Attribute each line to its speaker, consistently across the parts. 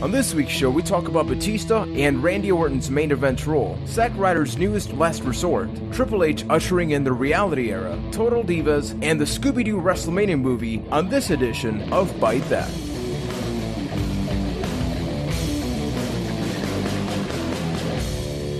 Speaker 1: On this week's show, we talk about Batista and Randy Orton's main event role, Zack Ryder's newest Last Resort, Triple H ushering in the reality era, Total Divas, and the Scooby-Doo Wrestlemania movie on this edition of Byte That.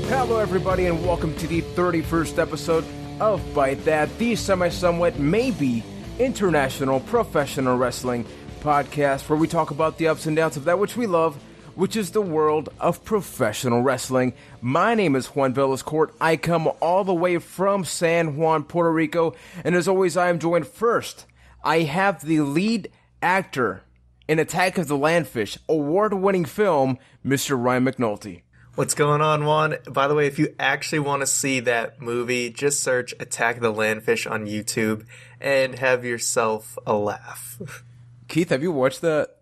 Speaker 1: Hello everybody and welcome to the 31st episode of Byte That, the semi-somewhat maybe international professional wrestling podcast where we talk about the ups and downs of that which we love, which is the world of professional wrestling. My name is Juan Velascourt. I come all the way from San Juan, Puerto Rico, and as always I am joined first. I have the lead actor in Attack of the Landfish, award-winning film, Mr. Ryan McNulty.
Speaker 2: What's going on, Juan? By the way, if you actually want to see that movie, just search Attack of the Landfish on YouTube and have yourself a laugh.
Speaker 1: Keith, have you watched that?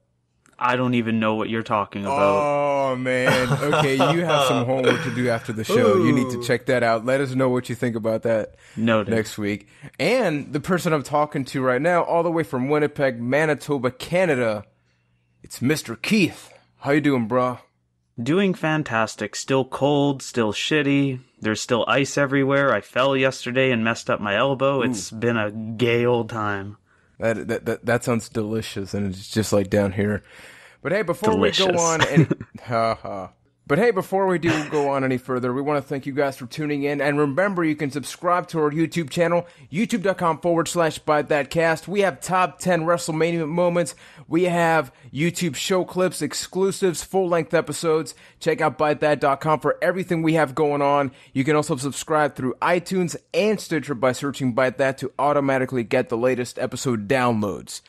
Speaker 3: I don't even know what you're talking about.
Speaker 1: Oh, man. Okay, you have some homework to do after the show. Ooh. You need to check that out. Let us know what you think about that next week. And the person I'm talking to right now, all the way from Winnipeg, Manitoba, Canada, it's Mr. Keith. How you doing, bro?
Speaker 3: Doing fantastic. Still cold, still shitty. There's still ice everywhere. I fell yesterday and messed up my elbow. Ooh. It's been a gay old time.
Speaker 1: That sounds delicious, and it's just like down here. But hey, before we go on any further, we want to thank you guys for tuning in. And remember, you can subscribe to our YouTube channel, youtube.com/ByteThatCast. We have top 10 WrestleMania moments. We have YouTube show clips, exclusives, full-length episodes. Check out ByteThat.com for everything we have going on. You can also subscribe through iTunes and Stitcher by searching Byte That to automatically get the latest episode downloads.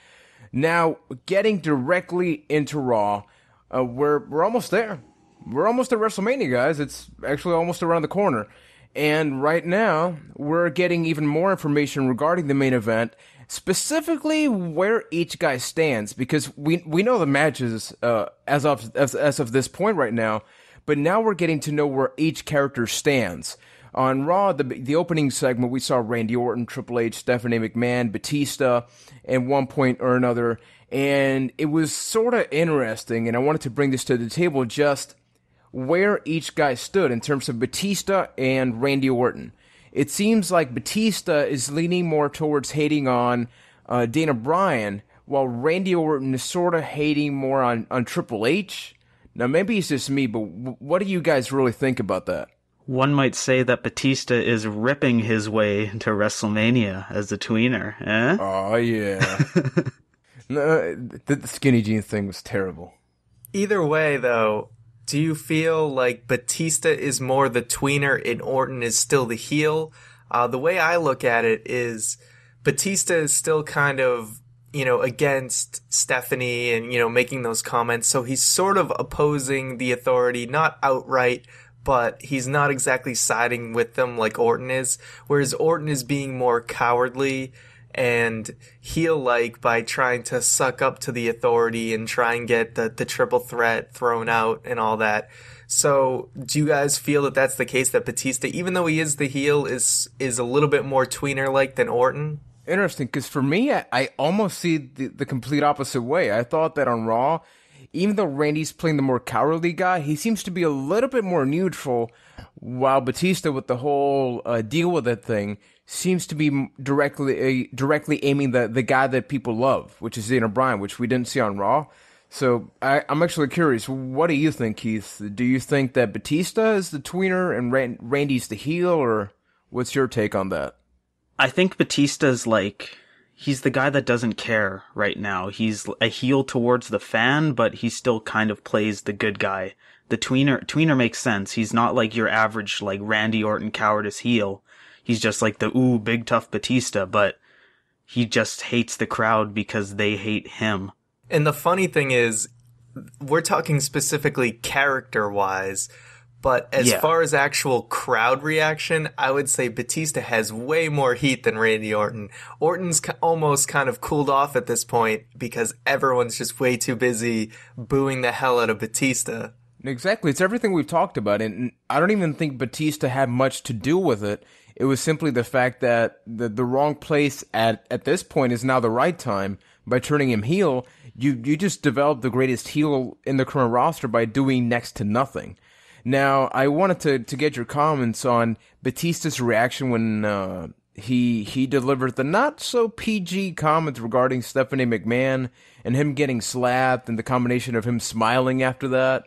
Speaker 1: Now, getting directly into Raw, we're almost there. We're almost at WrestleMania, guys. It's actually almost around the corner. And right now, we're getting even more information regarding the main event, specifically where each guy stands, because we know the matches as of this point right now, but now we're getting to know where each character stands. On Raw, the opening segment, we saw Randy Orton, Triple H, Stephanie McMahon, Batista, at one point or another, and it was sort of interesting, and I wanted to bring this to the table, just where each guy stood in terms of Batista and Randy Orton. It seems like Batista is leaning more towards hating on Dana Bryan, while Randy Orton is sort of hating more on Triple H. Now, maybe it's just me, but what do you guys really think about that?
Speaker 3: One might say that Batista is ripping his way to WrestleMania as a tweener, eh?
Speaker 1: Oh, yeah. No, the skinny jeans thing was terrible.
Speaker 2: Either way, though, do you feel like Batista is more the tweener and Orton is still the heel? The way I look at it is Batista is still kind of, against Stephanie and, making those comments. So he's sort of opposing the authority, not outright, but he's not exactly siding with them like Orton is. Whereas Orton is being more cowardly and heel-like by trying to suck up to the authority and try and get the triple threat thrown out and all that. So do you guys feel that that's the case, that Batista, even though he is the heel, is a little bit more tweener-like than Orton?
Speaker 1: Interesting, because for me, I almost see the complete opposite way. I thought that on Raw, even though Randy's playing the more cowardly guy, he seems to be a little bit more neutral, while Batista, with the whole deal with that thing, seems to be directly aiming the guy that people love, which is Dana Bryan, which we didn't see on Raw. So I'm actually curious, what do you think, Keith? Do you think that Batista is the tweener and Randy's the heel, or what's your take on that?
Speaker 3: I think Batista's he's the guy that doesn't care right now. He's a heel towards the fan, but he still kind of plays the good guy. The tweener makes sense. He's not like your average, Randy Orton cowardice heel. He's just like the, big tough Batista, but he just hates the crowd because they hate him.
Speaker 2: And the funny thing is, we're talking specifically character-wise, but as far as actual crowd reaction, I would say Batista has way more heat than Randy Orton. Orton's almost kind of cooled off at this point because everyone's just way too busy booing the hell out of Batista.
Speaker 1: Exactly. It's everything we've talked about, and I don't even think Batista had much to do with it. It was simply the fact that the wrong place at this point is now the right time by turning him heel. you just developed the greatest heel in the current roster by doing next to nothing. Now, I wanted to get your comments on Batista's reaction when he delivered the not so PG comments regarding Stephanie McMahon and him getting slapped and the combination of him smiling after that.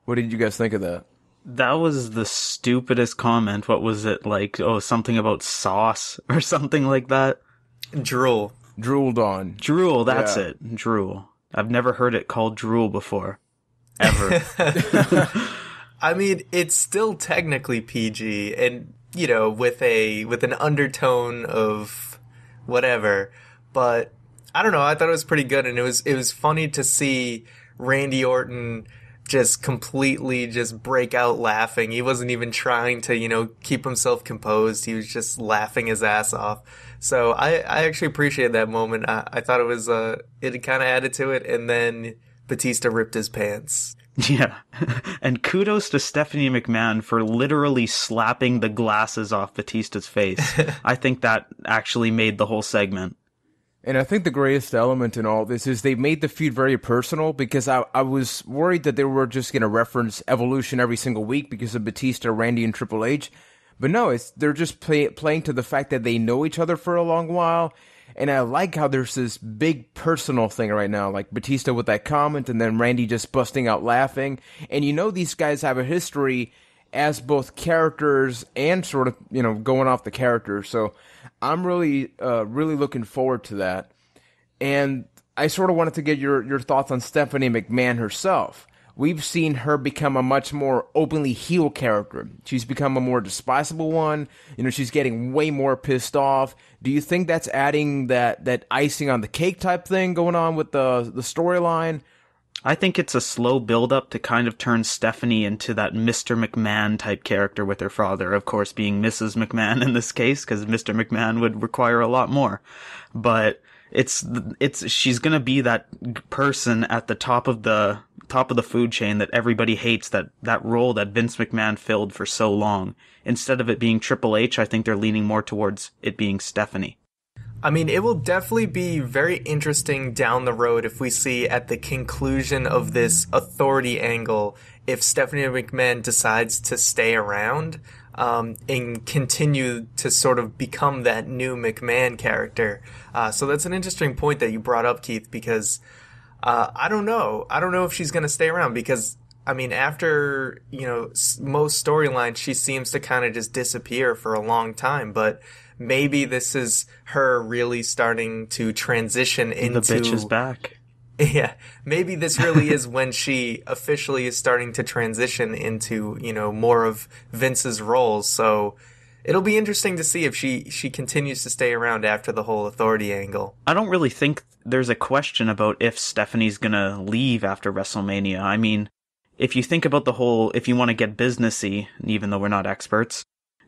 Speaker 1: What did you guys think of that?
Speaker 3: That was the stupidest comment. What was it, like, something about sauce or something like that?
Speaker 2: Drool.
Speaker 1: Drooled on.
Speaker 3: Drool, that's it. Drool. I've never heard it called drool before. Ever.
Speaker 2: I mean, it's still technically PG and, with an undertone of whatever, but I don't know, I thought it was pretty good, and it was funny to see Randy Orton just completely just break out laughing. He wasn't even trying to, keep himself composed. He was just laughing his ass off. So I actually appreciated that moment. I thought it was, it kind of added to it, and then Batista ripped his pants.
Speaker 3: Yeah. And kudos to Stephanie McMahon for literally slapping the glasses off Batista's face. I think that actually made the whole segment.
Speaker 1: And I think the greatest element in all this is they made the feud very personal, because I was worried that they were just going to reference Evolution every single week because of Batista, Randy, and Triple H. But no, they're just playing to the fact that they know each other for a long while. And I like how there's this big personal thing right now, like Batista with that comment and then Randy just busting out laughing. And these guys have a history as both characters and sort of, going off the characters. So I'm really looking forward to that. And I sort of wanted to get your thoughts on Stephanie McMahon herself. We've seen her become a much more openly heel character. She's become a more despisable one. She's getting way more pissed off. Do you think that's adding that icing on the cake type thing going on with the storyline?
Speaker 3: I think it's a slow build-up to kind of turn Stephanie into that Mr. McMahon type character with her father, of course being Mrs. McMahon in this case, because Mr. McMahon would require a lot more. But she's gonna be that person at the top of the food chain that everybody hates, that role that Vince McMahon filled for so long. Instead of it being Triple H, I think they're leaning more towards it being Stephanie.
Speaker 2: I mean, it will definitely be very interesting down the road if we see at the conclusion of this authority angle if Stephanie McMahon decides to stay around and continue to sort of become that new McMahon character. So that's an interesting point that you brought up, Keith, because I don't know. I don't know if she's going to stay around because, I mean, after, most storylines, she seems to kind of just disappear for a long time, but maybe this is her really starting to transition into...
Speaker 3: The bitch is back.
Speaker 2: Yeah, maybe this really is when she officially is starting to transition into, more of Vince's roles. So it'll be interesting to see if she continues to stay around after the whole authority angle.
Speaker 3: I don't really think there's a question about if Stephanie's gonna leave after WrestleMania. I mean, if you think about if you want to get businessy, even though we're not experts,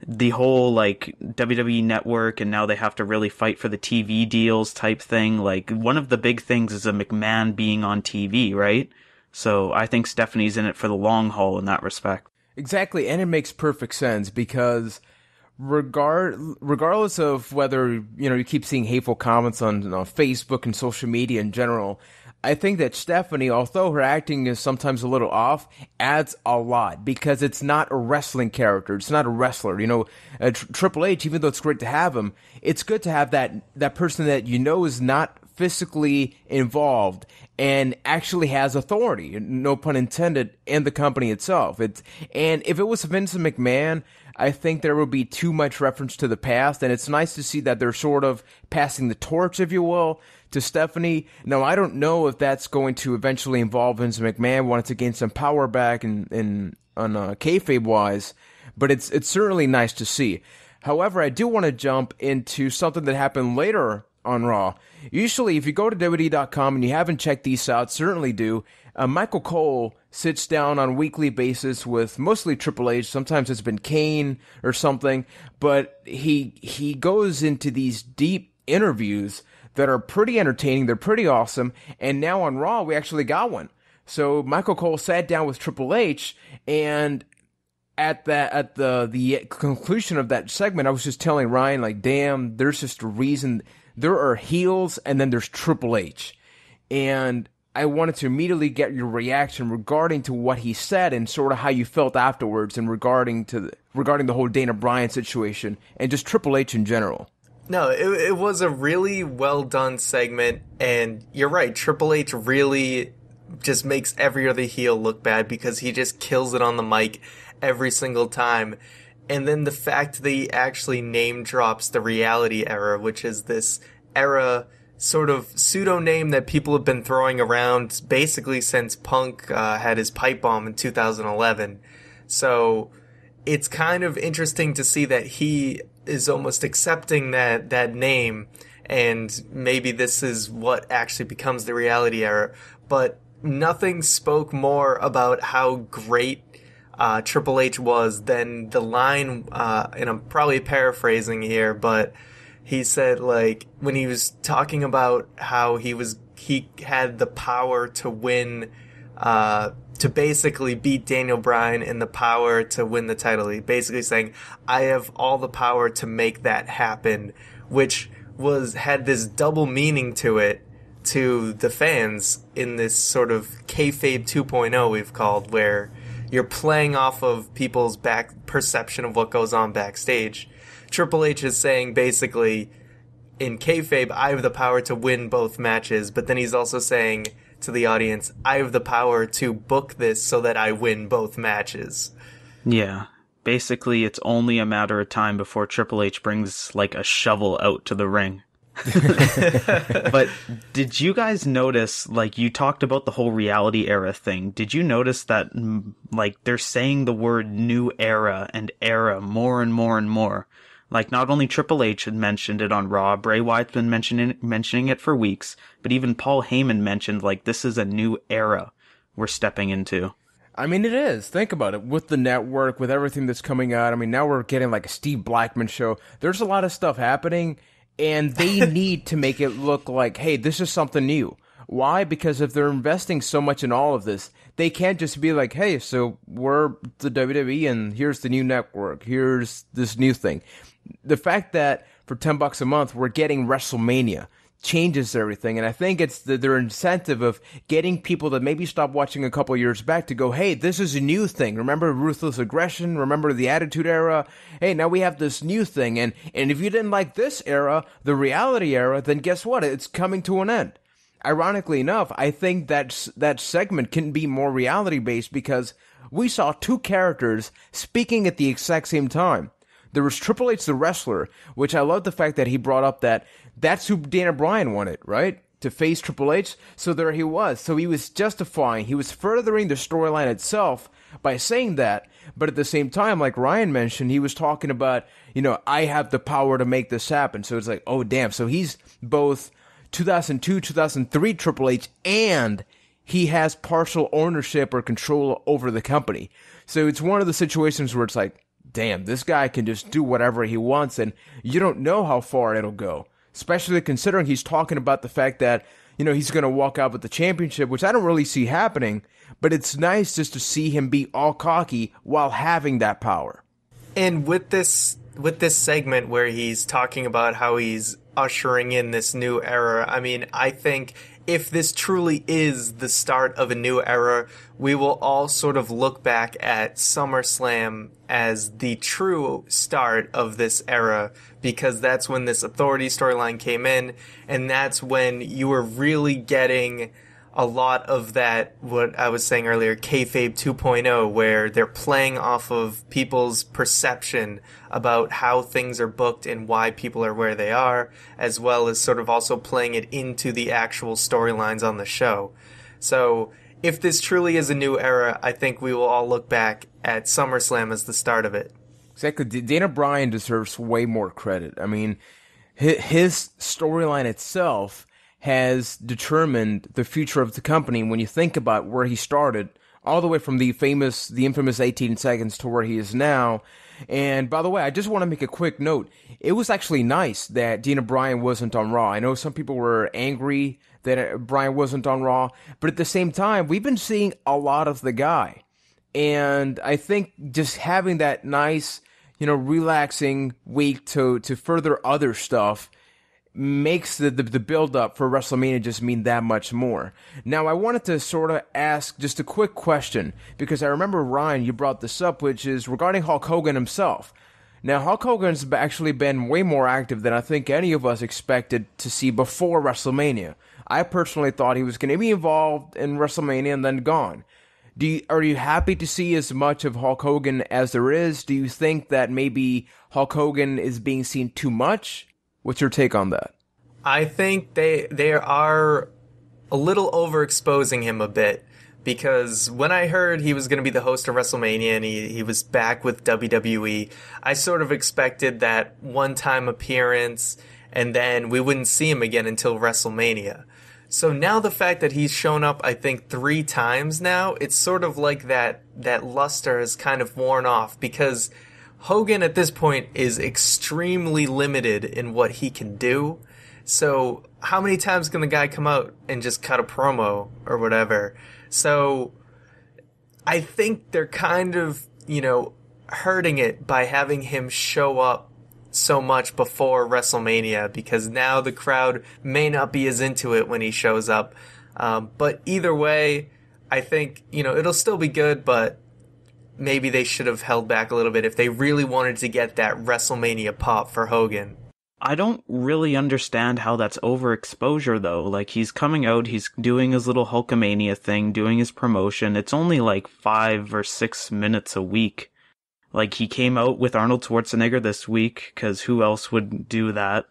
Speaker 3: the whole, WWE Network, and now they have to really fight for the TV deals type thing. One of the big things is a McMahon being on TV, right? So I think Stephanie's in it for the long haul in that respect.
Speaker 1: Exactly, and it makes perfect sense because regardless of whether, you keep seeing hateful comments on Facebook and social media in general, I think that Stephanie, although her acting is sometimes a little off, adds a lot because it's not a wrestling character. It's not a wrestler. Triple H, even though it's great to have him, it's good to have that person that is not physically involved and actually has authority, no pun intended, in the company itself. And if it was Vince McMahon, I think there would be too much reference to the past, and it's nice to see that they're sort of passing the torch, if you will, to Stephanie. Now, I don't know if that's going to eventually involve Vince McMahon wanting to gain some power back on kayfabe wise, but it's certainly nice to see. However, I do want to jump into something that happened later on Raw. Usually, if you go to WWE.com and you haven't checked these out, certainly do. Michael Cole sits down on a weekly basis with mostly Triple H. Sometimes it's been Kane or something, but he goes into these deep interviews that are pretty entertaining. They're pretty awesome. And now on Raw, we actually got one. So Michael Cole sat down with Triple H, and at the conclusion of that segment, I was just telling Ryan, damn, there's just a reason. There are heels, and then there's Triple H. And I wanted to immediately get your reaction regarding to what he said and sort of how you felt afterwards, and regarding the whole Dana Bryan situation and just Triple H in general.
Speaker 2: No, it was a really well done segment, and you're right, Triple H really just makes every other heel look bad because he just kills it on the mic every single time. And then the fact that he actually name drops the reality era, which is this era sort of pseudo name that people have been throwing around basically since Punk had his pipe bomb in 2011. So it's kind of interesting to see that he is almost accepting that name, and maybe this is what actually becomes the reality era. But nothing spoke more about how great Triple H was than the line, and I'm probably paraphrasing here, but he said, like, when he was talking about how he had the power to win, to basically beat Daniel Bryan, and the power to win the title. He basically saying, I have all the power to make that happen, which had this double meaning to it to the fans in this sort of kayfabe 2.0 we've called, where you're playing off of people's back perception of what goes on backstage. Triple H is saying basically, in kayfabe, I have the power to win both matches, but then he's also saying to the audience, I have the power to book this so that I win both matches.
Speaker 3: Yeah. Basically, it's only a matter of time before Triple H brings, like, a shovel out to the ring. But did you guys notice, like, you talked about the whole reality era thing. Did you notice that, like, they're saying the word new era and era more and more and more? Like, not only Triple H had mentioned it on Raw, Bray Wyatt's been mentioning it for weeks, but even Paul Heyman mentioned, like, this is a new era we're stepping into.
Speaker 1: I mean, it is. Think about it. With the network, with everything that's coming out, I mean, now we're getting, like, a Steve Blackman show. There's a lot of stuff happening, and they need to make it look like, hey, this is something new. Why? Because if they're investing so much in all of this, they can't just be like, hey, so we're the WWE, and here's the new network. Here's this new thing. The fact that for $10 a month we're getting WrestleMania changes everything, and I think it's their incentive of getting people that maybe stopped watching a couple years back to go, hey, this is a new thing. Remember Ruthless Aggression? Remember the Attitude Era? Hey, now we have this new thing, and if you didn't like this era, the reality era, then guess what? It's coming to an end. Ironically enough, I think that segment can be more reality-based because we saw two characters speaking at the exact same time. There was Triple H the wrestler, which I love the fact that he brought up that's who Dana Bryan wanted, right? To face Triple H. So there he was. So he was justifying, he was furthering the storyline itself by saying that. But at the same time, like Ryan mentioned, he was talking about, I have the power to make this happen. So it's like, oh, damn. So he's both 2002, 2003 Triple H, and he has partial ownership or control over the company. So it's one of the situations where it's like, damn, this guy can just do whatever he wants, and you don't know how far it'll go. Especially considering he's talking about the fact that, he's going to walk out with the championship, which I don't really see happening, but it's nice just to see him be all cocky while having that power.
Speaker 2: And with this segment where he's talking about how he's ushering in this new era, I mean, I think if this truly is the start of a new era, we will all sort of look back at SummerSlam as the true start of this era, because that's when this authority storyline came in, and that's when you were really getting a lot of that, what I was saying earlier, kayfabe 2.0, where they're playing off of people's perception about how things are booked and why people are where they are, as well as sort of also playing it into the actual storylines on the show. So if this truly is a new era, I think we will all look back at SummerSlam as the start of it.
Speaker 1: Exactly. Dana Bryan deserves way more credit. I mean, his storyline itself has determined the future of the company when you think about where he started, all the way from the infamous 18 seconds to where he is now. And by the way, I just want to make a quick note. It was actually nice that Dana Bryan wasn't on Raw. I know some people were angry that Bryan wasn't on Raw, but at the same time, we've been seeing a lot of the guy. And I think just having that nice, relaxing week to further other stuff, makes the build up for WrestleMania just mean that much more. Now, I wanted to sort of ask just a quick question, because I remember, Ryan, you brought this up, which is regarding Hulk Hogan himself. Now, Hulk Hogan's actually been way more active than I think any of us expected to see before WrestleMania. I personally thought he was going to be involved in WrestleMania and then gone. Are you happy to see as much of Hulk Hogan as there is? Do you think that maybe Hulk Hogan is being seen too much? What's your take on that?
Speaker 2: I think they are a little overexposing him a bit, because when I heard he was going to be the host of WrestleMania and he was back with WWE, I sort of expected that one-time appearance and then we wouldn't see him again until WrestleMania. So now the fact that he's shown up, I think, 3 times now, it's sort of like that luster has kind of worn off, because Hogan at this point is extremely limited in what he can do. So how many times can the guy come out and just cut a promo or whatever? So I think they're kind of, hurting it by having him show up so much before WrestleMania, because now the crowd may not be as into it when he shows up. But either way, I think, it'll still be good, but maybe they should have held back a little bit if they really wanted to get that WrestleMania pop for Hogan.
Speaker 3: I don't really understand how that's overexposure, though. Like, he's coming out, he's doing his little Hulkamania thing, doing his promotion. It's only like 5 or 6 minutes a week. Like, he came out with Arnold Schwarzenegger this week, because who else would do that,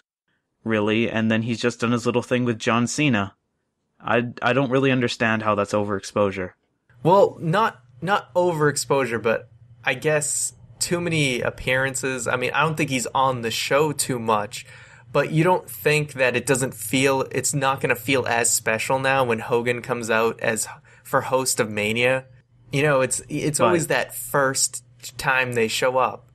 Speaker 3: really? And then he's just done his little thing with John Cena. I don't really understand how that's overexposure.
Speaker 2: Well, not overexposure, but I guess too many appearances. I mean, I don't think he's on the show too much, but you don't think that it's not going to feel as special now when Hogan comes out for host of Mania? It's always that first time they show up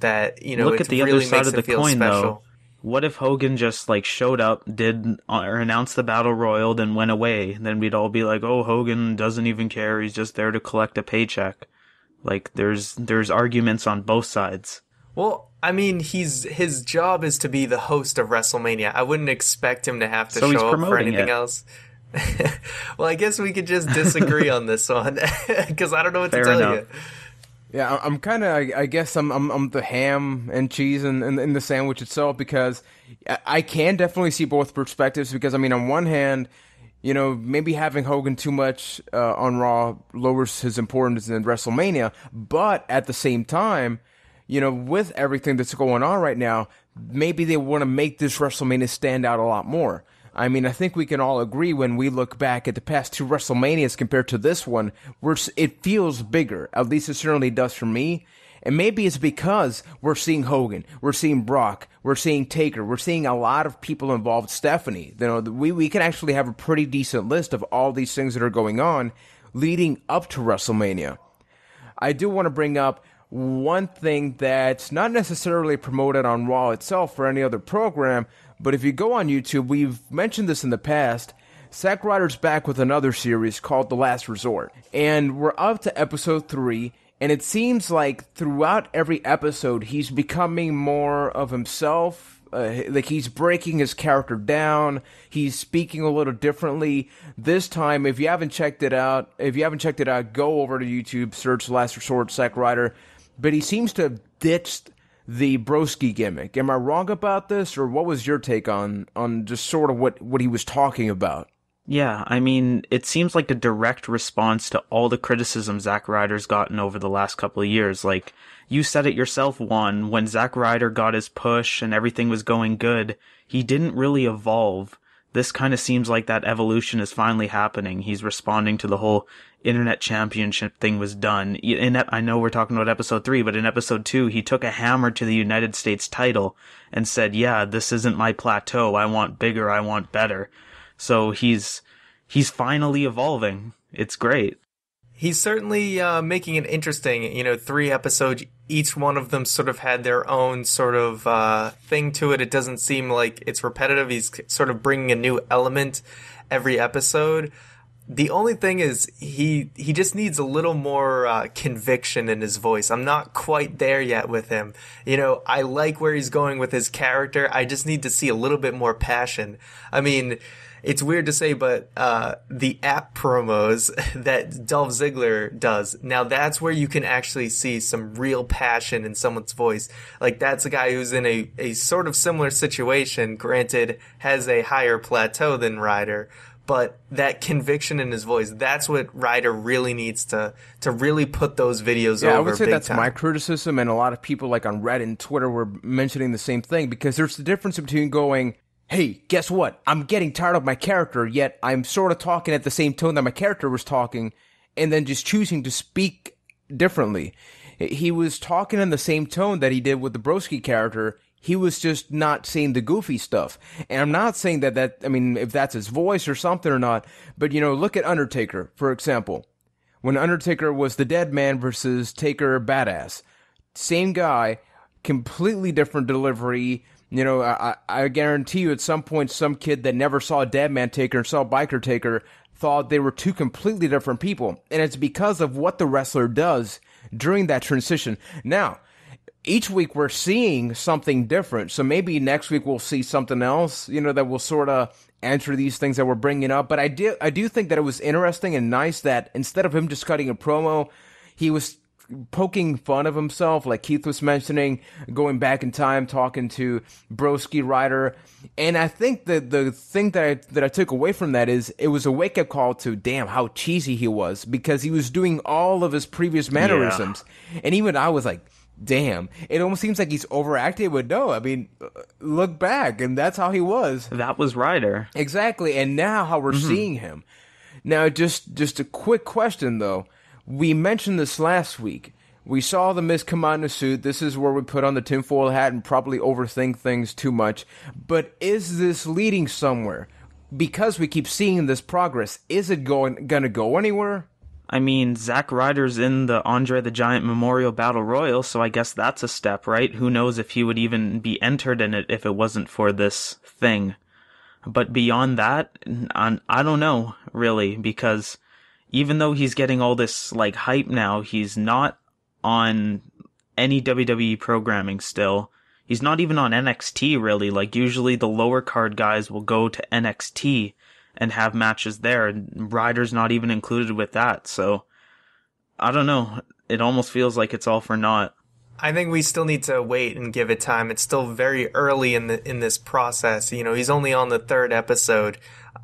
Speaker 2: that,
Speaker 3: look at the
Speaker 2: really
Speaker 3: other side of the coin,
Speaker 2: special.
Speaker 3: though. What if Hogan just showed up, did or announced the Battle Royal, then went away? Then we'd all be like, "Oh, Hogan doesn't even care. He's just there to collect a paycheck." Like, there's arguments on both sides.
Speaker 2: Well, I mean, his job is to be the host of WrestleMania. I wouldn't expect him to have to show up for anything else. Well, I guess we could just disagree on this one, because I don't know what to tell you.
Speaker 1: Yeah, I'm kind of, I guess I'm the ham and cheese in the sandwich itself, because I can definitely see both perspectives, because, I mean, on one hand, maybe having Hogan too much on Raw lowers his importance in WrestleMania, but at the same time, with everything that's going on right now, maybe they want to make this WrestleMania stand out a lot more. I mean, I think we can all agree when we look back at the past 2 WrestleManias compared to this one, it feels bigger. At least it certainly does for me. And maybe it's because we're seeing Hogan, we're seeing Brock, we're seeing Taker, we're seeing a lot of people involved. Stephanie, we can actually have a pretty decent list of all these things that are going on leading up to WrestleMania. I do want to bring up one thing that's not necessarily promoted on Raw itself or any other program, but if you go on YouTube, we've mentioned this in the past. Zack Ryder's back with another series called The Last Resort, and we're up to episode 3, and it seems like throughout every episode, he's becoming more of himself. Like, he's breaking his character down. He's speaking a little differently. This time, if you haven't checked it out, go over to YouTube, search The Last Resort, Zack Ryder. But he seems to have ditched the Broski gimmick. Am I wrong about this, or what was your take on just sort of what he was talking about?
Speaker 3: Yeah, I mean, it seems like a direct response to all the criticism Zack Ryder's gotten over the last couple of years. Like, you said it yourself, Juan, when Zack Ryder got his push and everything was going good, he didn't really evolve. This kind of seems like that evolution is finally happening. He's responding to the whole Internet Championship thing was done. I know we're talking about episode 3, but in episode 2, he took a hammer to the United States title and said, yeah, this isn't my plateau. I want bigger. I want better. So he's finally evolving. It's great.
Speaker 2: He's certainly making it interesting. 3 episodes, each one of them sort of had their own sort of thing to it. It doesn't seem like it's repetitive. He's sort of bringing a new element every episode. The only thing is he just needs a little more conviction in his voice. I'm not quite there yet with him. You know, I like where he's going with his character. I just need to see a little bit more passion. I mean, it's weird to say, but the app promos that Dolph Ziggler does, now that's where you can actually see some real passion in someone's voice. Like, that's a guy who's in a sort of similar situation, granted, has a higher plateau than Ryder. But that conviction in his voice, that's what Ryder really needs to really put those videos over.
Speaker 1: Yeah, I would say
Speaker 2: big
Speaker 1: that's
Speaker 2: time.
Speaker 1: my criticism, and a lot of people like on Reddit and Twitter were mentioning the same thing, because there's the difference between going, hey, guess what? I'm getting tired of my character, yet I'm sort of talking at the same tone that my character was talking, and then just choosing to speak differently. He was talking in the same tone that he did with the Broski character. He was just not saying the goofy stuff. And I'm not saying that, I mean, if that's his voice or something or not, but, you know, look at Undertaker, for example. When Undertaker was the dead man versus Taker Badass. Same guy, completely different delivery. You know, I guarantee you at some point some kid that never saw Dead Man Taker and saw Biker Taker thought they were two completely different people. And it's because of what the wrestler does during that transition. Now, each week we're seeing something different. So maybe next week we'll see something else, you know, that will sort of answer these things that we're bringing up. But I do think that it was interesting and nice that instead of him just cutting a promo, he was poking fun of himself, like Keith was mentioning, going back in time, talking to Broski, Ryder. And I think that the thing that I took away from that is it was a wake-up call to, damn, how cheesy he was, because he was doing all of his previous mannerisms. Yeah. And even I was like, damn, it almost seems like he's overacting, but no, I mean, look back, and that's how he was.
Speaker 3: That was Ryder.
Speaker 1: Exactly, and now how we're seeing him. Now, just a quick question, though. We mentioned this last week. We saw The Miz come out in a suit. This is where we put on the tinfoil hat and probably overthink things too much. But is this leading somewhere? Because we keep seeing this progress, is it going to go anywhere?
Speaker 3: I mean, Zack Ryder's in the Andre the Giant Memorial Battle Royal, so I guess that's a step, right? Who knows if he would even be entered in it if it wasn't for this thing. But beyond that, I don't know, really, because even though he's getting all this, like, hype now, he's not on any WWE programming still. He's not even on NXT, really. Like, usually the lower card guys will go to NXT and have matches there, and Ryder's not even included with that, so I don't know. It almost feels like it's all for naught.
Speaker 2: I think we still need to wait and give it time. It's still very early in this process. You know, he's only on the 3rd episode.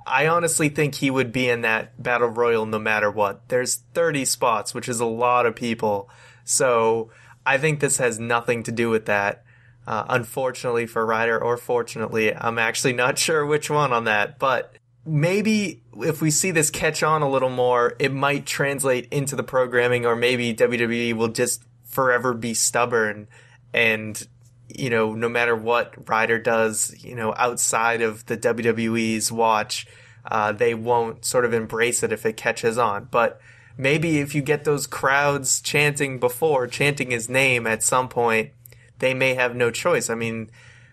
Speaker 2: I honestly think he would be in that Battle Royal no matter what. There's 30 spots, which is a lot of people. So I think this has nothing to do with that. Unfortunately for Ryder, or fortunately, I'm actually not sure which one on that. But maybe if we see this catch on a little more, it might translate into the programming, or maybe WWE will just forever be stubborn and, you know, no matter what Ryder does, you know, outside of the WWE's watch, they won't sort of embrace it if it catches on. But maybe if you get those crowds chanting his name at some point, they may have no choice. I mean,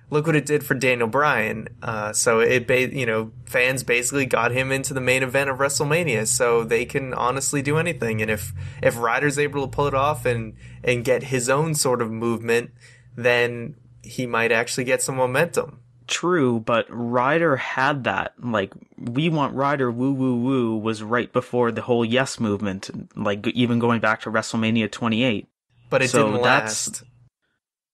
Speaker 2: look what it did for Daniel Bryan. So fans basically got him into the main event of WrestleMania. So they can honestly do anything. And if Ryder's able to pull it off and get his own sort of movement, then he might actually get some momentum.
Speaker 3: True, but Ryder had that. Like, we want Ryder woo woo woo was right before the whole yes movement. Like, even going back to WrestleMania 28.
Speaker 2: But it didn't last.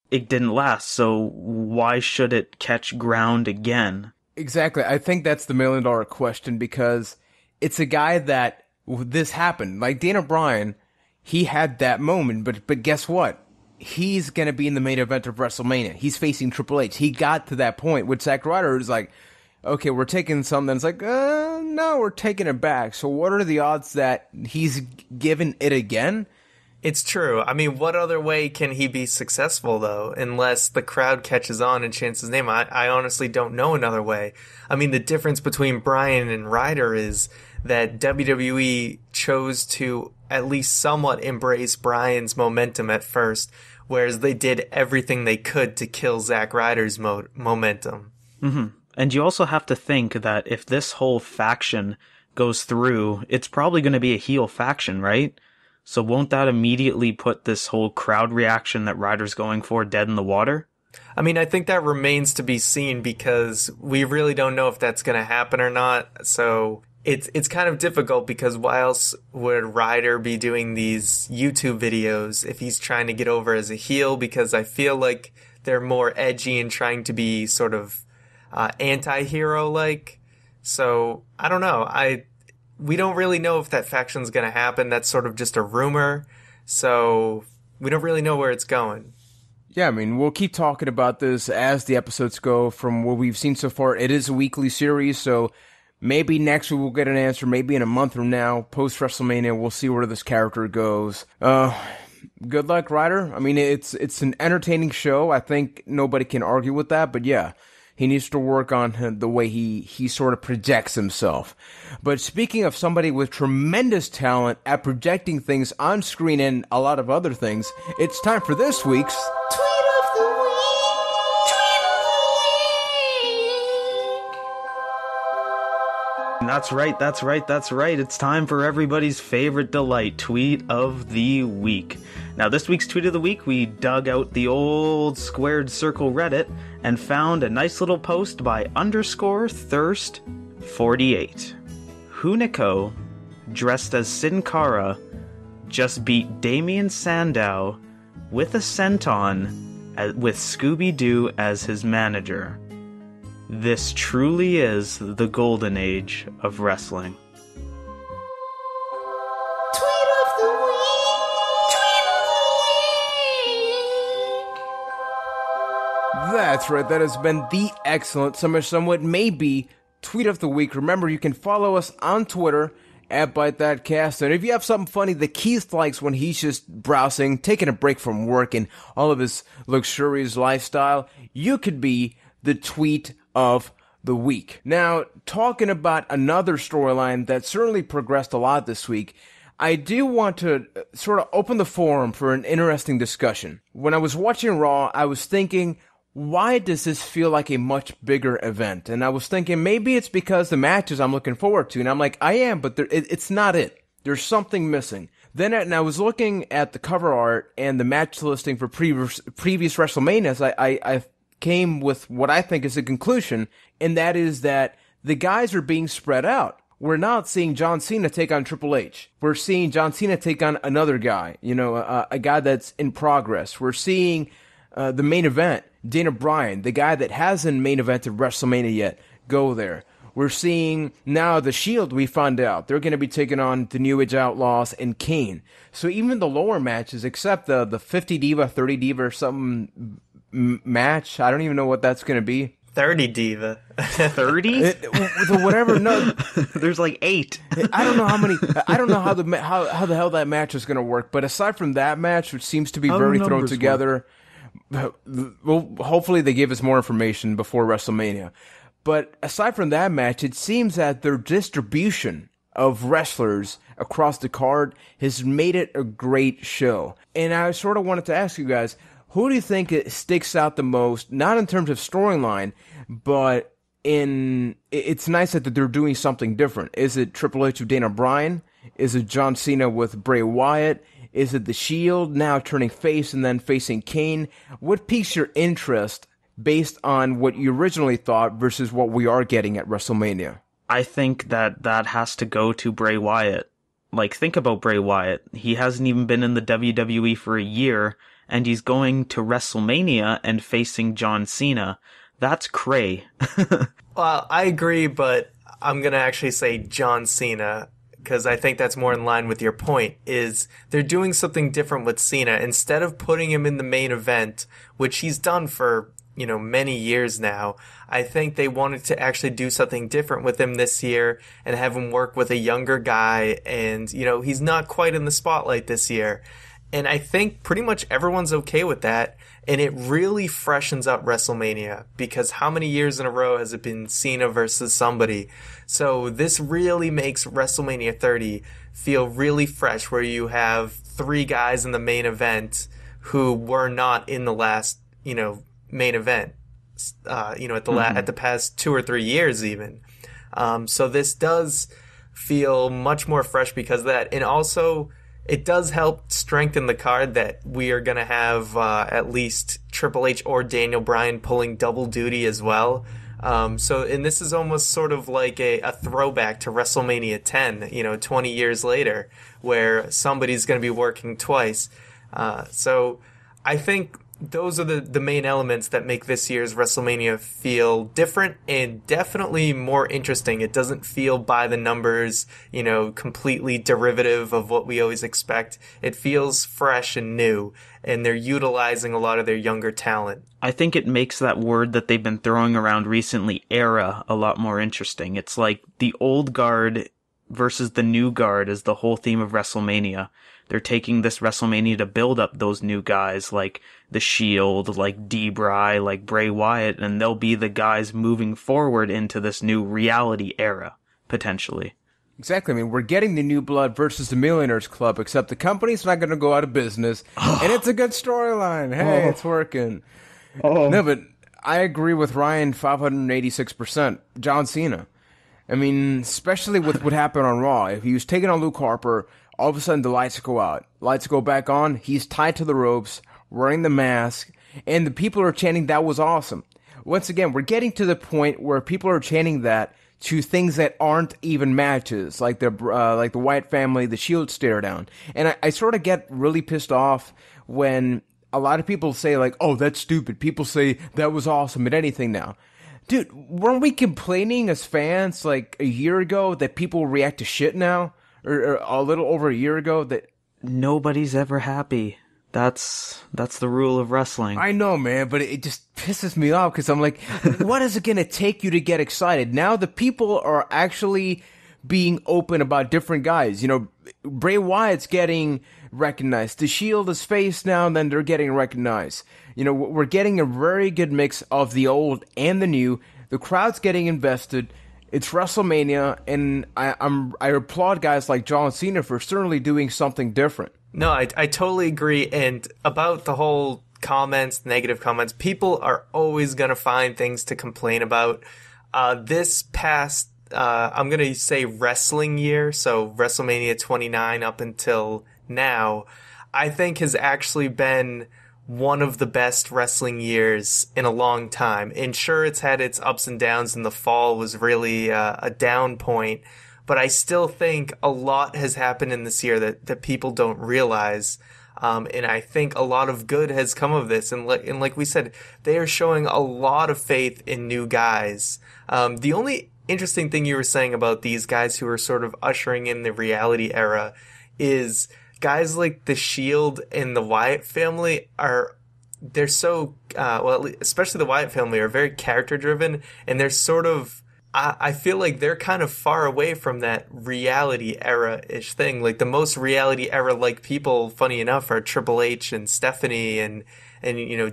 Speaker 3: It didn't last, so why should it catch ground again?
Speaker 1: Exactly. I think that's the $1 million question, because it's a guy that this happened. Like Daniel Bryan, he had that moment, but guess what? He's going to be in the main event of WrestleMania. He's facing Triple H. He got to that point with Zack Ryder. It was like, okay, we're taking something. It's like, no, we're taking it back. So what are the odds that he's given it again?
Speaker 2: It's true. I mean, what other way can he be successful, though, unless the crowd catches on and chants his name? I honestly don't know another way. I mean, the difference between Bryan and Ryder is that WWE chose to at least somewhat embrace Bryan's momentum at first, whereas they did everything they could to kill Zack Ryder's momentum.
Speaker 3: Mm-hmm. And you also have to think that if this whole faction goes through, it's probably going to be a heel faction, right? So won't that immediately put this whole crowd reaction that Ryder's going for dead in the water?
Speaker 2: I mean, I think that remains to be seen because we really don't know if that's going to happen or not. So it's kind of difficult because why else would Ryder be doing these YouTube videos if he's trying to get over as a heel? Because I feel like they're more edgy and trying to be sort of anti-hero like. So I don't know. We don't really know if that faction's going to happen. That's sort of just a rumor. So we don't really know where it's going.
Speaker 1: Yeah, I mean, we'll keep talking about this as the episodes go. From what we've seen so far, it is a weekly series, so maybe next week we'll get an answer. Maybe in a month from now, post-WrestleMania, we'll see where this character goes. Good luck, Ryder. I mean, it's an entertaining show. I think nobody can argue with that, but yeah, he needs to work on the way he sort of projects himself. But speaking of somebody with tremendous talent at projecting things on screen and a lot of other things, it's time for this week's Tweet of the Week!
Speaker 3: That's right. It's time for everybody's favorite delight, Tweet of the Week. Now, this week's Tweet of the Week, we dug out the old squared circle Reddit and found a nice little post by _Thirst48. Hunico, dressed as Sin Cara, just beat Damien Sandow with a senton with Scooby-Doo as his manager. This truly is the golden age of wrestling.
Speaker 1: That's right, that has been the excellent, somewhat maybe Tweet of the Week. Remember, you can follow us on Twitter at ByteThatCast. And if you have something funny that Keith likes when he's just browsing, taking a break from work and all of his luxurious lifestyle, you could be the Tweet of the Week. Now, talking about another storyline that certainly progressed a lot this week, I do want to sort of open the forum for an interesting discussion. When I was watching Raw, I was thinking, why does this feel like a much bigger event? And I was thinking maybe it's because the matches I'm looking forward to. And I'm like, I am, but it's not it. There's something missing. Then and I was looking at the cover art and the match listing for previous WrestleManias. I came with what I think is a conclusion, and that is that the guys are being spread out. We're not seeing John Cena take on Triple H. We're seeing John Cena take on another guy, a guy that's in progress. We're seeing the main event, Dana Bryan, the guy that hasn't main evented WrestleMania yet, go there. We're seeing now the Shield, we find out. They're going to be taking on the New Age Outlaws and Kane. So even the lower matches, except the 50 Diva, 30 Diva or something match, I don't even know what that's going to be.
Speaker 2: 30 Diva.
Speaker 3: 30?
Speaker 1: Whatever, no.
Speaker 3: There's like 8.
Speaker 1: I don't know how many, I don't know how the hell that match is going to work, but aside from that match, which seems to be very thrown together, well, hopefully they give us more information before WrestleMania. But aside from that match, it seems that their distribution of wrestlers across the card has made it a great show. And I sort of wanted to ask you guys, who do you think it sticks out the most, not in terms of storyline, but it's nice that they're doing something different. Is it Triple H with Dana Bryan? Is it John Cena with Bray Wyatt? Is it the Shield now turning face and then facing Kane? What piques your interest based on what you originally thought versus what we are getting at WrestleMania?
Speaker 3: I think that has to go to Bray Wyatt. Like, think about Bray Wyatt. He hasn't even been in the WWE for a year, and he's going to WrestleMania and facing John Cena. That's cray.
Speaker 2: Well, I agree, but I'm going to actually say John Cena, because I think that's more in line with your point, is they're doing something different with Cena. Instead of putting him in the main event, which he's done for, many years now, I think they wanted to actually do something different with him this year and have him work with a younger guy. And, he's not quite in the spotlight this year. And I think pretty much everyone's okay with that. And it really freshens up WrestleMania, because how many years in a row has it been Cena versus somebody? So this really makes WrestleMania 30 feel really fresh, where you have 3 guys in the main event who were not in the last, main event, at the past 2 or 3 years even. So this does feel much more fresh because of that. And also, it does help strengthen the card that we are going to have at least Triple H or Daniel Bryan pulling double duty as well. And this is almost sort of like a throwback to WrestleMania 10, 20 years later, where somebody's going to be working twice. So I think those are the main elements that make this year's WrestleMania feel different and definitely more interesting. It doesn't feel by the numbers, completely derivative of what we always expect. It feels fresh and new, and they're utilizing a lot of their younger talent.
Speaker 3: I think it makes that word that they've been throwing around recently, era, a lot more interesting. It's like the old guard versus the new guard is the whole theme of WrestleMania. They're taking this WrestleMania to build up those new guys like The Shield, like D-Bry, like Bray Wyatt, and they'll be the guys moving forward into this new reality era, potentially.
Speaker 1: Exactly. I mean, we're getting the New Blood versus the Millionaires Club, except the company's not going to go out of business, and it's a good storyline. Hey, it's working. No, but I agree with Ryan 586%. John Cena. I mean, especially with what happened on Raw. If he was taking on Luke Harper, all of a sudden the lights go out. Lights go back on. He's tied to the ropes, wearing the mask, and the people are chanting, "That was awesome." Once again, we're getting to the point where people are chanting that to things that aren't even matches, like the Wyatt family, the Shield stare down. And I sort of get really pissed off when a lot of people say, like, "Oh, that's stupid." People say, "That was awesome," at anything now. Dude, weren't we complaining as fans like a year ago that people react to shit now? Or a little over a year ago that...
Speaker 3: Nobody's ever happy. That's the rule of wrestling.
Speaker 1: I know, man, but it just pisses me off because I'm like, what is it going to take you to get excited? Now the people are actually being open about different guys. Bray Wyatt's getting recognized. The Shield is face now, and then they're getting recognized. We're getting a very good mix of the old and the new. The crowd's getting invested. It's WrestleMania, and I applaud guys like John Cena for certainly doing something different.
Speaker 2: No, I totally agree. And about the whole negative comments, people are always going to find things to complain about. This past, I'm going to say wrestling year, so WrestleMania 29 up until now, I think has actually been one of the best wrestling years in a long time. And sure, it's had its ups and downs, and the fall was really a down point. But I still think a lot has happened in this year that people don't realize. And I think a lot of good has come of this. And like we said, they are showing a lot of faith in new guys. The only interesting thing you were saying about these guys who are sort of ushering in the reality era is guys like the Shield and the Wyatt family they're so, especially the Wyatt family are very character driven, and they're sort of, I feel like they're kind of far away from that reality era-ish thing. Like the most reality era-like people, funny enough, are Triple H and Stephanie and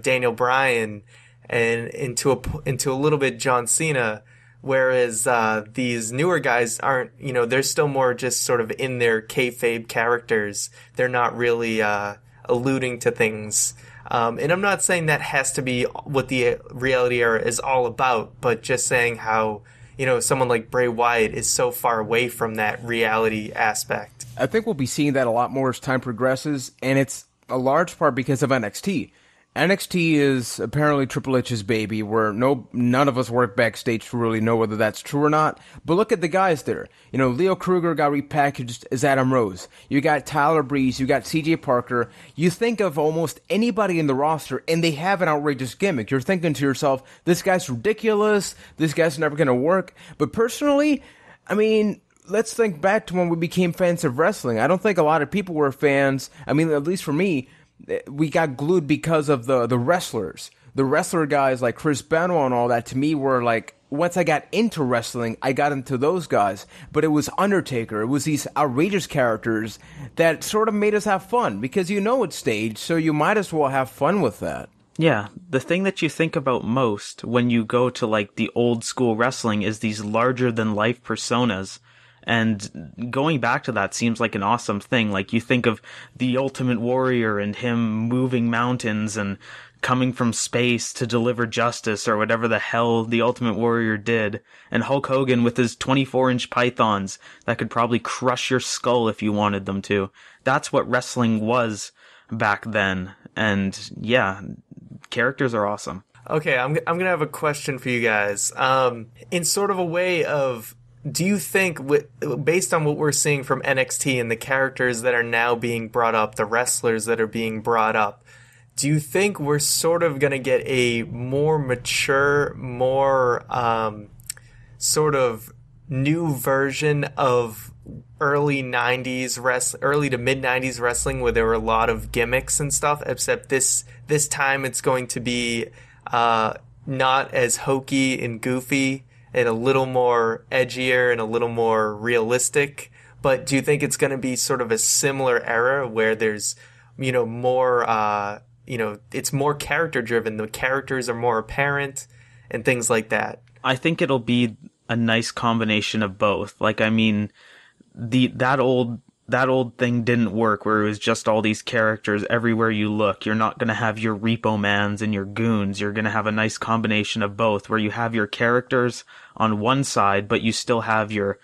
Speaker 2: Daniel Bryan and into a little bit John Cena. Whereas these newer guys aren't, they're still more just sort of in their kayfabe characters. They're not really alluding to things. And I'm not saying that has to be what the reality era is all about, but just saying how, someone like Bray Wyatt is so far away from that reality aspect.
Speaker 1: I think we'll be seeing that a lot more as time progresses, and it's a large part because of NXT. NXT is apparently Triple H's baby, where none of us work backstage to really know whether that's true or not. But look at the guys there. Leo Kruger got repackaged as Adam Rose. You got Tyler Breeze. You got CJ Parker. You think of almost anybody in the roster, and they have an outrageous gimmick. You're thinking to yourself, this guy's ridiculous. This guy's never going to work. But personally, I mean, let's think back to when we became fans of wrestling. I don't think a lot of people were fans. I mean, at least for me, we got glued because of the wrestlers. The wrestler guys like Chris Benoit and all that, to me, were like, once I got into wrestling, I got into those guys. But it was Undertaker. It was these outrageous characters that sort of made us have fun, because it's staged, so you might as well have fun with that.
Speaker 3: Yeah, the thing that you think about most when you go to like the old school wrestling is these larger than life personas. And going back to that seems like an awesome thing. Like, you think of the Ultimate Warrior and him moving mountains and coming from space to deliver justice or whatever the hell the Ultimate Warrior did. And Hulk Hogan with his 24-inch pythons that could probably crush your skull if you wanted them to. That's what wrestling was back then. And yeah, characters are awesome.
Speaker 2: Okay, I'm going to have a question for you guys. In sort of a way of, do you think, based on what we're seeing from NXT and the characters that are now being brought up, the wrestlers that are being brought up, do you think we're sort of going to get a more mature, more sort of new version of early to mid 90s wrestling where there were a lot of gimmicks and stuff, except this time it's going to be not as hokey and goofy and a little more edgier and a little more realistic? But do you think it's going to be sort of a similar era where there's, more, it's more character driven, the characters are more apparent and things like that?
Speaker 3: I think it'll be a nice combination of both. Like, I mean, that old thing didn't work where it was just all these characters everywhere you look. You're not going to have your Repo Mans and your goons. You're going to have a nice combination of both where you have your characters on one side, but you still have your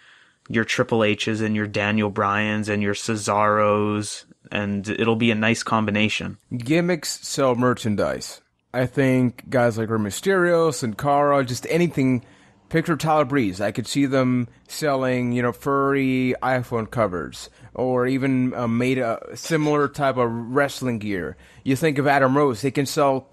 Speaker 3: Triple H's and your Daniel Bryans and your Cesaros, and it'll be a nice combination.
Speaker 1: Gimmicks sell merchandise. I think guys like Rey Mysterio, Sin Cara, just anything. Picture Tyler Breeze. I could see them selling, furry iPhone covers, or even made a similar type of wrestling gear. You think of Adam Rose, they can sell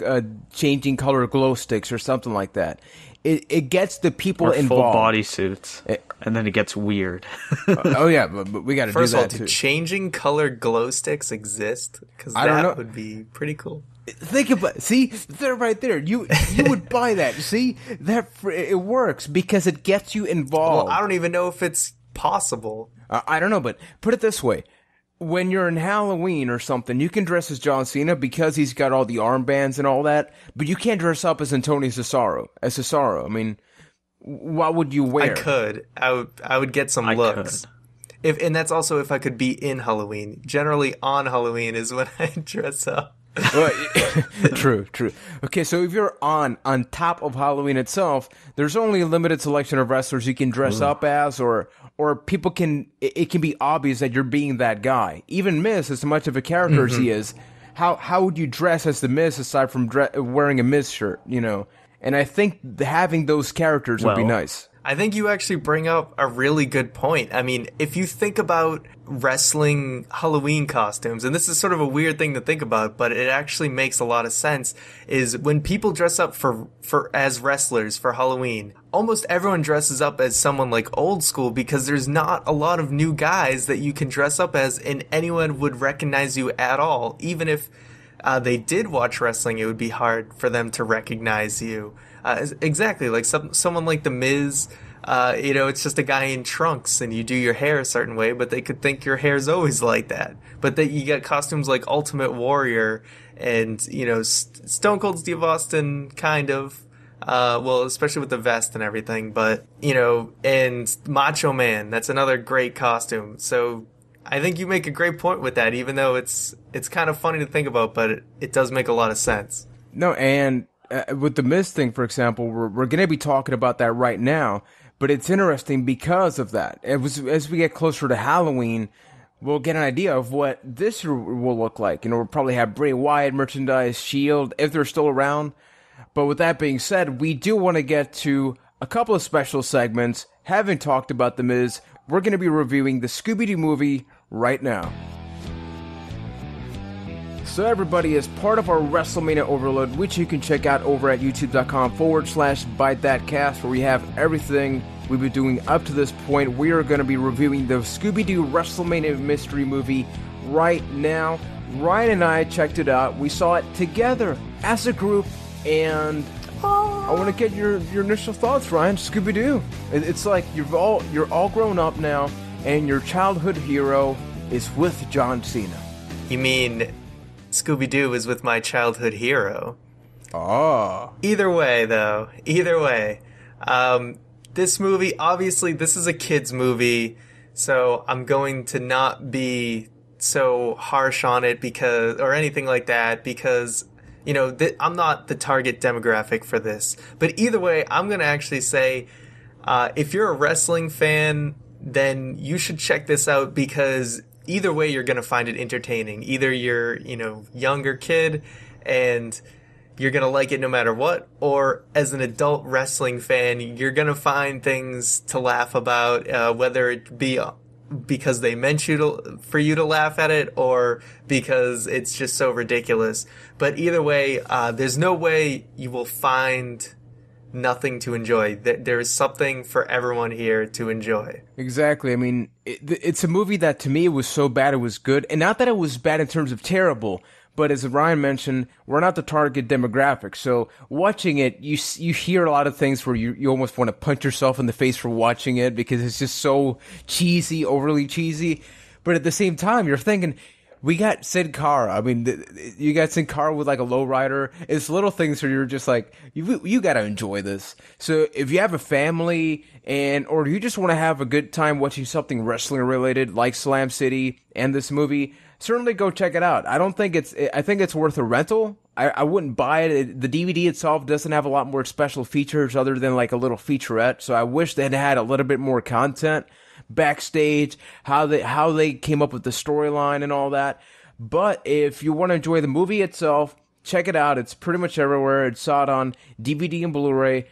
Speaker 1: changing color glow sticks or something like that. It gets the people
Speaker 3: or
Speaker 1: involved.
Speaker 3: Full bodysuits, and then it gets weird.
Speaker 1: Oh yeah, but we got to do that too.
Speaker 2: First of all, do changing color glow sticks exist? Because that would be pretty cool.
Speaker 1: Think about, see, they're right there. You would buy that. See, it works because it gets you involved.
Speaker 2: Well, I don't even know if it's possible.
Speaker 1: I don't know, but put it this way: when you're in Halloween or something, you can dress as John Cena because he's got all the armbands and all that, but you can't dress up as Antonio Cesaro. I mean, what would you wear?
Speaker 2: I could. I would get some looks. And that's also if I could be in Halloween. Generally, on Halloween is when I dress up.
Speaker 1: True. Okay, so if you're on top of Halloween itself, there's only a limited selection of wrestlers you can dress up as, or people can. It can be obvious that you're being that guy. Even Miz, as much of a character as he is, how would you dress as the Miz aside from wearing a Miz shirt? And I think having those characters would be nice.
Speaker 2: I think you actually bring up a really good point. I mean, if you think about wrestling Halloween costumes, and this is sort of a weird thing to think about, but it actually makes a lot of sense, is when people dress up as wrestlers for Halloween, almost everyone dresses up as someone like old school because there's not a lot of new guys that you can dress up as and anyone would recognize you at all. Even if they did watch wrestling, it would be hard for them to recognize you. Exactly, like someone like The Miz, it's just a guy in trunks and you do your hair a certain way, but they could think your hair's always like that. But that you get costumes like Ultimate Warrior and, Stone Cold Steve Austin, kind of. Especially with the vest and everything, but, and Macho Man, that's another great costume. So I think you make a great point with that, even though it's kind of funny to think about, but it does make a lot of sense.
Speaker 1: No, and with the Miz thing, for example, we're going to be talking about that right now, but it's interesting because of that. As we get closer to Halloween, we'll get an idea of what this year will look like. We'll probably have Bray Wyatt merchandise, Shield, if they're still around. But with that being said, we do want to get to a couple of special segments. Having talked about The Miz, we're going to be reviewing the Scooby-Doo movie right now. So everybody, is part of our WrestleMania Overload, which you can check out over at youtube.com/ByteThatCast, where we have everything we've been doing up to this point. We are going to be reviewing the Scooby-Doo WrestleMania Mystery Movie right now. Ryan and I checked it out. We saw it together as a group, and I want to get your initial thoughts, Ryan. Scooby-Doo. It's like you're all grown up now, and your childhood hero is with John Cena.
Speaker 2: You mean Scooby-Doo is with my childhood hero?
Speaker 1: Oh.
Speaker 2: Either way. This movie, obviously, this is a kid's movie, so I'm going to not be so harsh on it or anything like that, because I'm not the target demographic for this. But either way, I'm going to actually say, if you're a wrestling fan, then you should check this out, because either way, you're going to find it entertaining. Either you're, younger kid and you're going to like it no matter what, or as an adult wrestling fan, you're going to find things to laugh about, whether it be because they meant for you to laugh at it, or because it's just so ridiculous. But either way, there's no way you will find nothing to enjoy. There is something for everyone here to enjoy.
Speaker 1: Exactly. I mean, it's a movie that to me was so bad it was good. And not that it was bad in terms of terrible, but as Ryan mentioned, we're not the target demographic. So watching it, you hear a lot of things where you almost want to punch yourself in the face for watching it, because it's just so cheesy, overly cheesy. But at the same time, you're thinking, we got Sin Cara. I mean, you got Sin Cara with like a lowrider. It's little things where you're just like, you got to enjoy this. So if you have a family or you just want to have a good time watching something wrestling related like Slam City and this movie, certainly go check it out. I think it's worth a rental. I wouldn't buy it. The DVD itself doesn't have a lot more special features other than like a little featurette. So I wish they had a little bit more content backstage, how they came up with the storyline and all that. But if you want to enjoy the movie itself, check it out. It's pretty much everywhere. It's out on DVD and Blu-ray.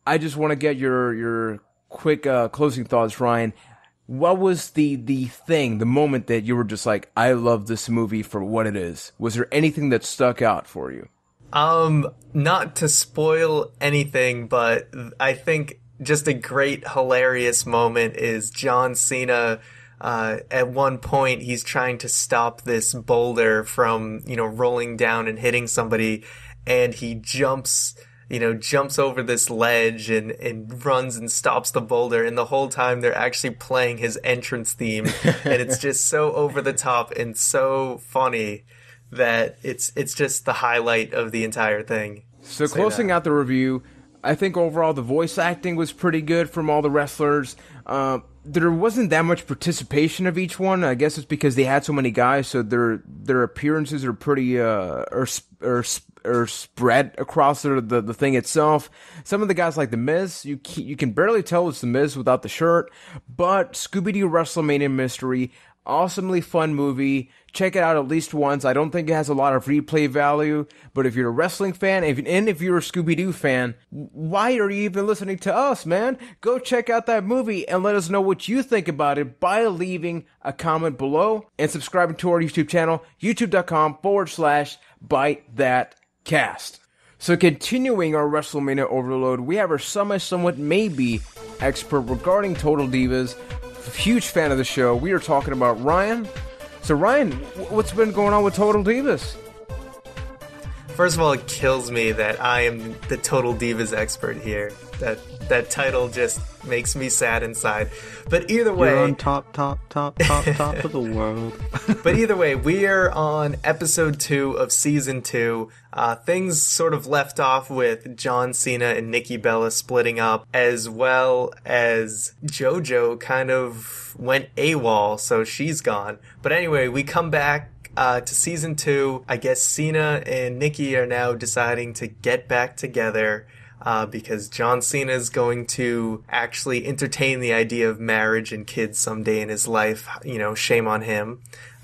Speaker 1: I just want to get your quick closing thoughts, Ryan. What was the moment that you were just like, I love this movie for what it is? Was there anything that stuck out for you?
Speaker 2: Not to spoil anything, but I think just a great, hilarious moment is John Cena. At one point, he's trying to stop this boulder from, rolling down and hitting somebody, and he jumps over this ledge and runs and stops the boulder. And the whole time they're actually playing his entrance theme. And it's just so over the top and so funny that it's just the highlight of the entire thing.
Speaker 1: So closing out the review, I think overall the voice acting was pretty good from all the wrestlers. There wasn't that much participation of each one. I guess it's because they had so many guys, so their appearances are pretty or spread across the thing itself. Some of the guys like The Miz, you can barely tell it's The Miz without the shirt. But Scooby-Doo Wrestlemania Mystery, awesomely fun movie. Check it out at least once. I don't think it has a lot of replay value, but if you're a wrestling fan, and if you're a Scooby-Doo fan, why are you even listening to us, man? Go check out that movie and let us know what you think about it by leaving a comment below and subscribing to our YouTube channel, youtube.com/ByteThatCast. So continuing our WrestleMania overload, we have our somewhat maybe expert regarding Total Divas. Huge fan of the show. We are talking about Ryan. So Ryan, what's been going on with Total Divas?
Speaker 2: First of all, it kills me that I am the Total Divas expert here. That title just makes me sad inside. But either way,
Speaker 3: you're on top of the world.
Speaker 2: But either way, we are on episode 2 of season 2. Things sort of left off with John Cena and Nikki Bella splitting up, as well as JoJo kind of went AWOL, so she's gone. But anyway, we come back to season 2. I guess Cena and Nikki are now deciding to get back together. Because John Cena is going to actually entertain the idea of marriage and kids someday in his life. Shame on him.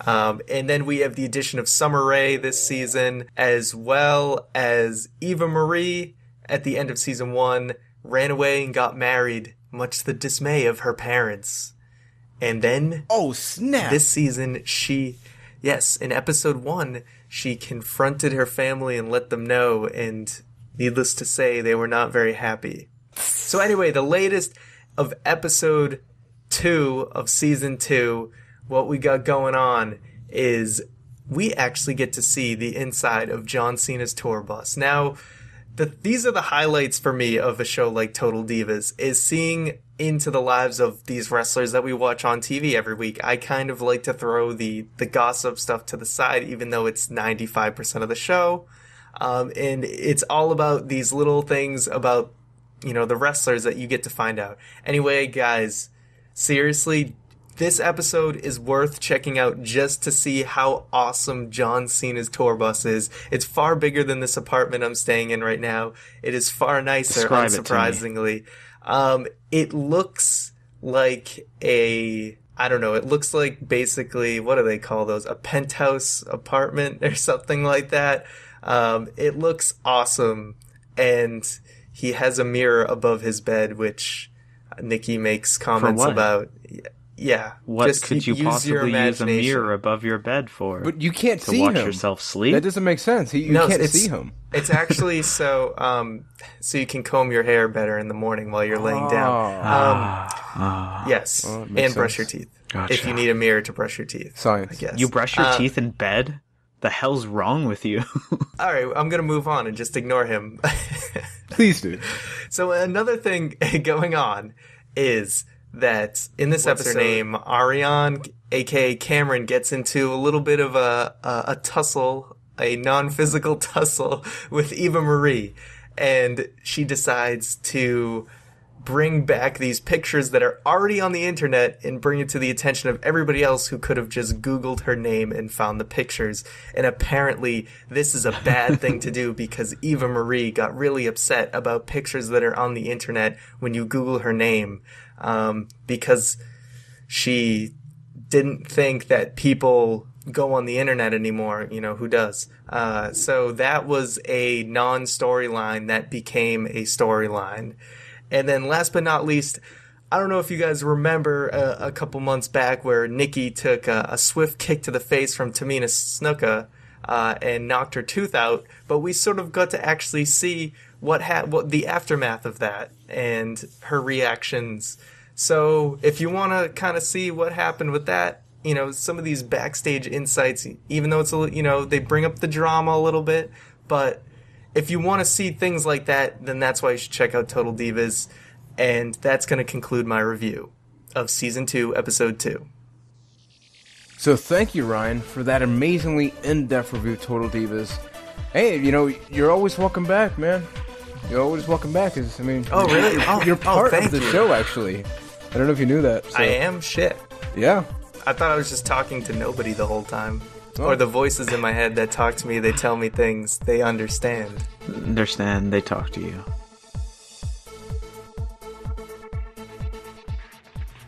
Speaker 2: And then we have the addition of Summer Rae this season, as well as Eva Marie at the end of season 1 ran away and got married, much to the dismay of her parents. And then,
Speaker 1: oh snap!
Speaker 2: This season, in episode 1, she confronted her family and let them know, and needless to say, they were not very happy. So anyway, the latest of episode 2 of season 2, what we got going on is we actually get to see the inside of John Cena's tour bus. Now, these are the highlights for me of a show like Total Divas, is seeing into the lives of these wrestlers that we watch on TV every week. I kind of like to throw the gossip stuff to the side, even though it's 95% of the show. And it's all about these little things about, the wrestlers that you get to find out. Anyway, guys, seriously, this episode is worth checking out just to see how awesome John Cena's tour bus is. It's far bigger than this apartment I'm staying in right now. It is far nicer,
Speaker 3: Describe
Speaker 2: unsurprisingly. It looks like it looks like basically, what do they call those? A penthouse apartment or something like that. It looks awesome. And he has a mirror above his bed, which Nikki makes comments about. Yeah.
Speaker 3: What
Speaker 2: just
Speaker 3: could you possibly use a mirror above your bed for?
Speaker 1: But you can't see him.
Speaker 3: To watch yourself sleep?
Speaker 1: That doesn't make sense. You can't see him.
Speaker 2: It's actually so you can comb your hair better in the morning while you're laying down. Yes, and brush your teeth.
Speaker 3: Gotcha.
Speaker 2: If you need a mirror to brush your teeth.
Speaker 1: Science.
Speaker 2: I guess.
Speaker 3: You brush your teeth in bed? The hell's wrong with you?
Speaker 2: All right, I'm going to move on and just ignore him.
Speaker 1: Please do.
Speaker 2: So another thing going on is that in this episode, her name, Ariane, a.k.a. Cameron, gets into a little bit of a tussle, a non-physical tussle with Eva Marie. And she decides to bring back these pictures that are already on the internet and bring it to the attention of everybody else who could have just Googled her name and found the pictures. And apparently this is a bad thing to do because Eva Marie got really upset about pictures that are on the internet when you Google her name, because she didn't think that people go on the internet anymore. You know, who does? So that was a non-storyline that became a storyline. And then last but not least, I don't know if you guys remember a couple months back where Nikki took a swift kick to the face from Tamina Snuka and knocked her tooth out, but we sort of got to actually see what the aftermath of that and her reactions. So if you want to kind of see what happened with that, you know, some of these backstage insights, even though it's they bring up the drama a little bit, but if you want to see things like that, then that's why you should check out Total Divas. And that's going to conclude my review of Season 2, Episode 2.
Speaker 1: So thank you, Ryan, for that amazingly in-depth review of Total Divas. Hey, you're always welcome back, man. You're always welcome back.
Speaker 2: Oh, really?
Speaker 1: You're part of the show, actually. I don't know if you knew that. So.
Speaker 2: I am? Shit.
Speaker 1: Yeah.
Speaker 2: I thought I was just talking to nobody the whole time. Or the voices in my head that talk to me, they tell me things, they understand.
Speaker 3: They talk to you.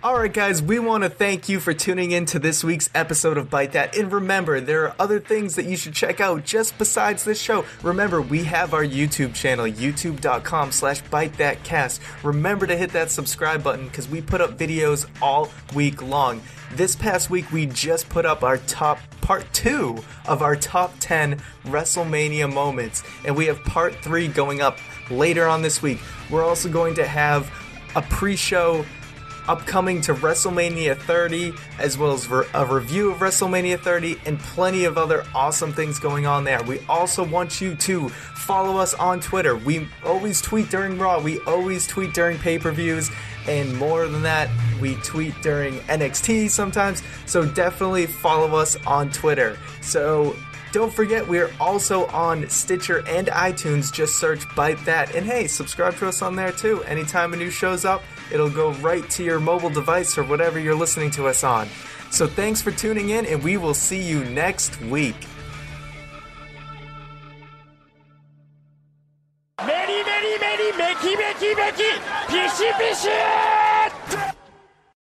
Speaker 2: Alright guys, we want to thank you for tuning in to this week's episode of Byte That. And remember, there are other things that you should check out just besides this show. Remember, we have our YouTube channel, youtube.com/ByteThatCast. Remember to hit that subscribe button because we put up videos all week long. This past week, we just put up our part 2 of our top 10 WrestleMania moments. And we have part 3 going up later on this week. We're also going to have a pre-show upcoming to WrestleMania 30, as well as a review of WrestleMania 30 and plenty of other awesome things going on there. We also want you to follow us on Twitter. We always tweet during Raw, we always tweet during pay-per-views, and more than that, we tweet during NXT sometimes, so definitely follow us on Twitter. So don't forget, we are also on Stitcher and iTunes. Just search Byte That. And hey, subscribe to us on there too. Anytime a new show's up, it'll go right to your mobile device or whatever you're listening to us on. So thanks for tuning in, and we will see you next week.
Speaker 4: Many, many, many, Mickey, Mickey, Mickey, Pishy, Pishy!